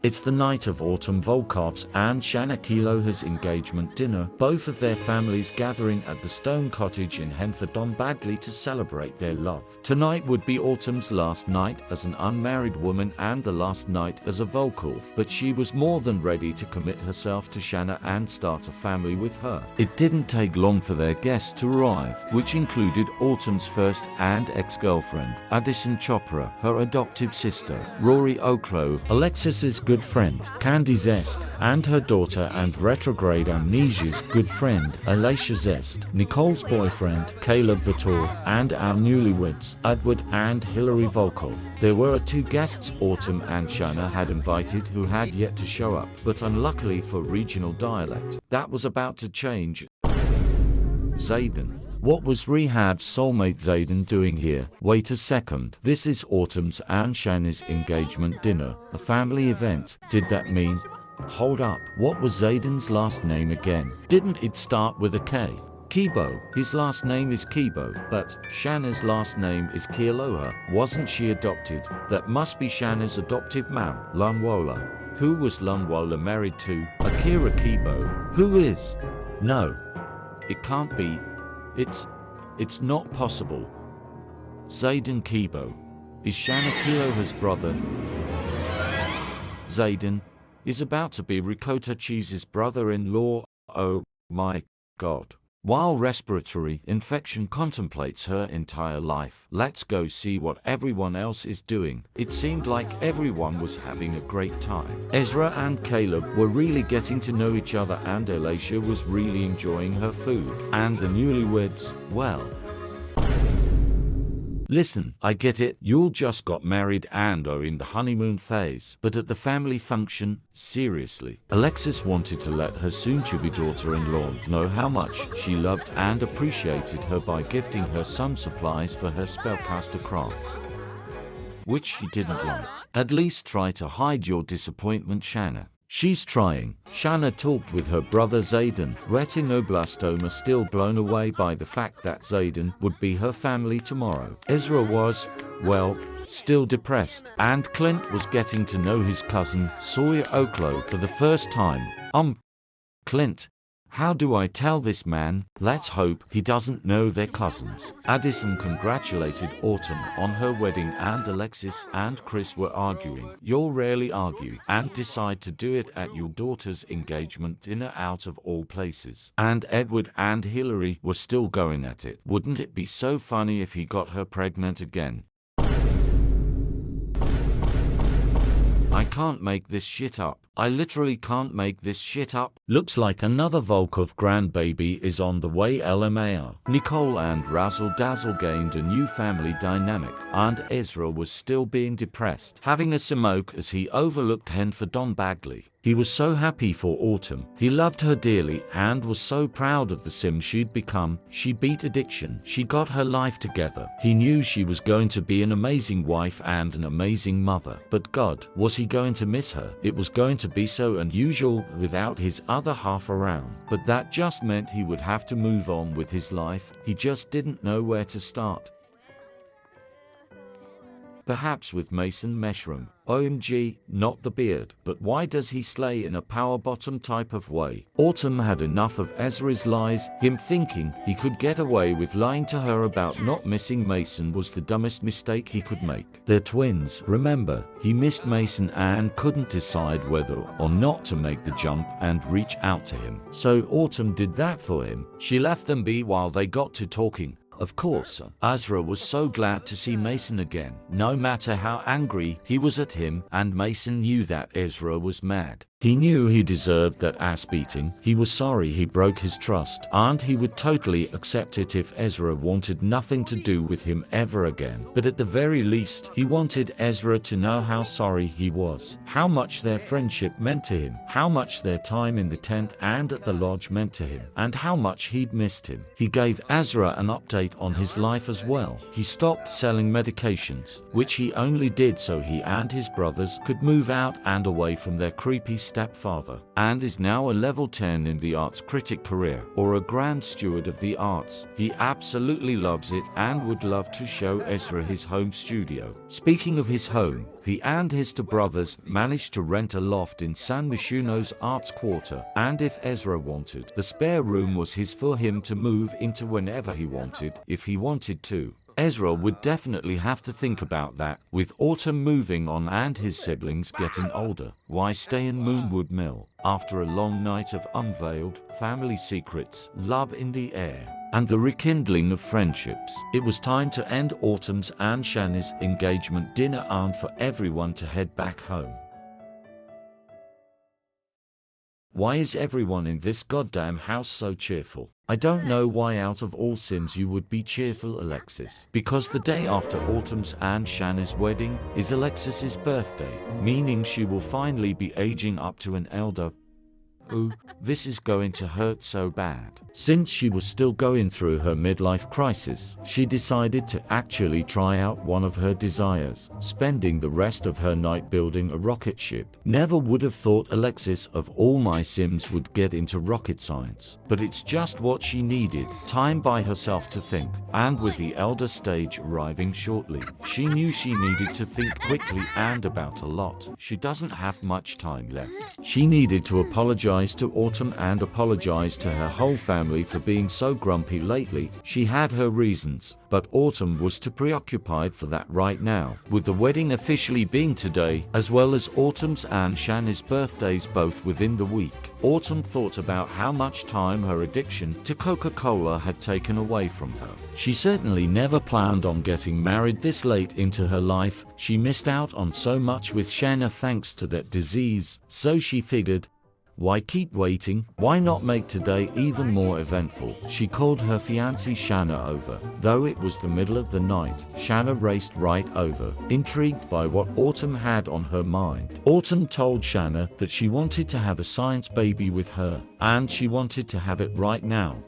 It's the night of Autumn Volkov's and Shanna Kealoha's engagement dinner, both of their families gathering at the stone cottage in Henford-on-Bagley to celebrate their love. Tonight would be Autumn's last night as an unmarried woman and the last night as a Volkov, but she was more than ready to commit herself to Shanna and start a family with her. It didn't take long for their guests to arrive, which included Autumn's first and ex-girlfriend, Addison Chopra, her adoptive sister, Rory Oklo, Alexis's good friend, Candy Zest, and her daughter and retrograde amnesia's good friend, Alicia Zest, Nicole's boyfriend, Caleb Bator, and our newlyweds, Edward and Hillary Volkov. There were two guests Autumn and Shanna had invited who had yet to show up, but unluckily for regional dialect, that was about to change. Zayden. What was Rehab's soulmate Zayden doing here? Wait a second. This is Autumn's and Shanna's engagement dinner, a family event. Did that mean? Hold up. What was Zayden's last name again? Didn't it start with a K? Kibo. His last name is Kibo, but Shanna's last name is Kealoha. Wasn't she adopted? That must be Shanna's adoptive mom, Lunwola. Who was Lunwola married to? Akira Kibo. Who is? No. It can't be. It's not possible. Zayden Kibo is Shanna Kealoha's brother. Zayden is about to be ricotta cheese's brother-in-law. Oh my God. While respiratory infection contemplates her entire life, let's go see what everyone else is doing. It seemed like everyone was having a great time. Ezra and Caleb were really getting to know each other and Alicia was really enjoying her food. And the newlyweds, well. Listen, I get it, you all just got married and are in the honeymoon phase. But at the family function, seriously. Alexis wanted to let her soon-to-be daughter-in-law know how much she loved and appreciated her by gifting her some supplies for her spellcaster craft, which she didn't like. At least try to hide your disappointment, Shanna. She's trying. Shanna talked with her brother Zayden, retinoblastoma still blown away by the fact that Zayden would be her family tomorrow. Ezra was, well, still depressed, and Clint was getting to know his cousin, Sawyer Oklo, for the first time. Clint, how do I tell this man? Let's hope he doesn't know they're cousins. Addison congratulated Autumn on her wedding and Alexis and Chris were arguing. You'll rarely argue and decide to do it at your daughter's engagement dinner out of all places. And Edward and Hillary were still going at it. Wouldn't it be so funny if he got her pregnant again? I can't make this shit up. I literally can't make this shit up. Looks like another Volkov grandbaby is on the way. LMAO. Nicole and Razzle Dazzle gained a new family dynamic, and Ezra was still being depressed, having a smoke as he overlooked Henford-on-Bagley. He was so happy for Autumn. He loved her dearly and was so proud of the sim she'd become. She beat addiction. She got her life together. He knew she was going to be an amazing wife and an amazing mother. But God, was he going to miss her? It was going to be so unusual without his other half around. But that just meant he would have to move on with his life. He just didn't know where to start. Perhaps with Mason Meshroom. OMG, not the beard. But why does he slay in a power bottom type of way? Autumn had enough of Ezra's lies. Him thinking he could get away with lying to her about not missing Mason was the dumbest mistake he could make. They're twins, remember. He missed Mason and couldn't decide whether or not to make the jump and reach out to him. So Autumn did that for him. She left them be while they got to talking. Of course, Ezra was so glad to see Mason again, no matter how angry he was at him, and Mason knew that Ezra was mad. He knew he deserved that ass beating. He was sorry he broke his trust, and he would totally accept it if Ezra wanted nothing to do with him ever again. But at the very least, he wanted Ezra to know how sorry he was, how much their friendship meant to him, how much their time in the tent and at the lodge meant to him, and how much he'd missed him. He gave Ezra an update on his life as well. He stopped selling medications, which he only did so he and his brothers could move out and away from their creepy stepfather, and is now a level 10 in the arts critic career, or a grand steward of the arts. He absolutely loves it and would love to show Ezra his home studio. Speaking of his home, he and his two brothers managed to rent a loft in San Myshuno's Arts Quarter, and if Ezra wanted, the spare room was his for him to move into whenever he wanted, if he wanted to. Ezra would definitely have to think about that, with Autumn moving on and his siblings getting older. Why stay in Moonwood Mill? After a long night of unveiled family secrets, love in the air, and the rekindling of friendships, it was time to end Autumn's and Shanna's engagement dinner and for everyone to head back home. Why is everyone in this goddamn house so cheerful? I don't know why out of all Sims you would be cheerful, Alexis. Because the day after Autumn's and Shanna's wedding is Alexis's birthday, meaning she will finally be aging up to an elder. Ooh, this is going to hurt so bad. Since she was still going through her midlife crisis, she decided to actually try out one of her desires, spending the rest of her night building a rocket ship. Never would have thought Alexis of all my Sims would get into rocket science, but it's just what she needed, time by herself to think, and with the elder stage arriving shortly, she knew she needed to think quickly and about a lot. She doesn't have much time left. She needed to apologize to Autumn and apologize to her whole family for being so grumpy lately. She had her reasons, but Autumn was too preoccupied for that right now, with the wedding officially being today, as well as Autumn's and Shanna's birthdays both within the week. Autumn thought about how much time her addiction to Coca-Cola had taken away from her. She certainly never planned on getting married this late into her life. She missed out on so much with Shanna thanks to that disease, so she figured, why keep waiting? Why not make today even more eventful? She called her fiancée Shanna over. Though it was the middle of the night, Shanna raced right over, intrigued by what Autumn had on her mind. Autumn told Shanna that she wanted to have a science baby with her, and she wanted to have it right now.